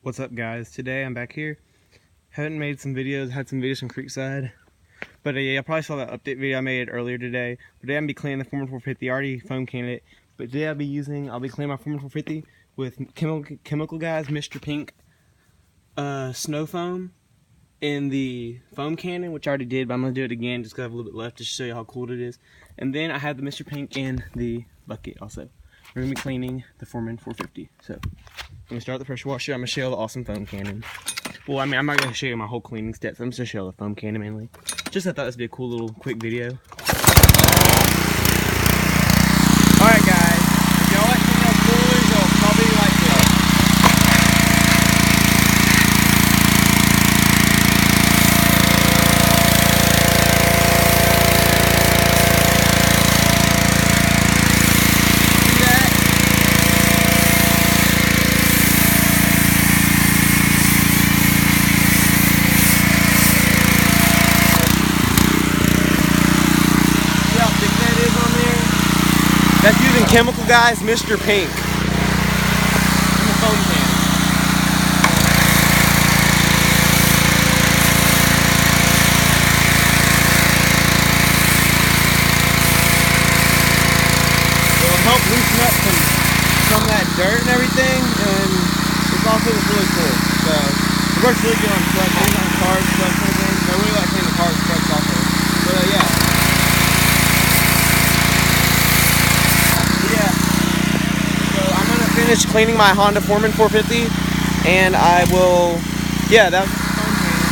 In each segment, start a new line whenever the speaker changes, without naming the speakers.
What's up, guys? Today I'm back here. Haven't made some videos, had some videos from Creekside. But yeah, I probably saw that update video I made earlier today. But today I'm gonna be cleaning the Foreman 450, already foam canned it. But today I'll be cleaning my Foreman 450 with Chemical Guys Mr. Pink snow foam in the foam cannon, which I already did, but I'm gonna do it again just because I have a little bit left to show you how cool it is. And then I have the Mr. Pink in the bucket also. We're gonna be cleaning the Foreman 450. So I'm gonna start the pressure washer. I'm gonna show you the awesome foam cannon. Well, I mean, I'm not gonna show you my whole cleaning steps. I'm just gonna show you the foam cannon mainly. Just I thought this would be a cool little quick video. Alright guys, if y'all like seeing how cool it is, you'll probably like this. That's using Chemical Guys Mr. Pink in the foam can. It will help loosen up some of that dirt and everything, and it's also really cool. So it works really good on trucks, on cars, trucks, and everything. So I really like cleaning the cars, trucks also. But yeah. Finished cleaning my Honda Foreman 450, and I will, yeah, that was the foam cannon.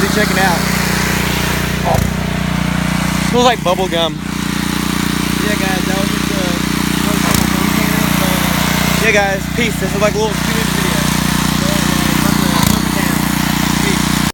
So check it out. It smells like bubble gum. Yeah, guys, that was just a foam cannon. So, yeah, guys, peace. This is like a little 2-minute video.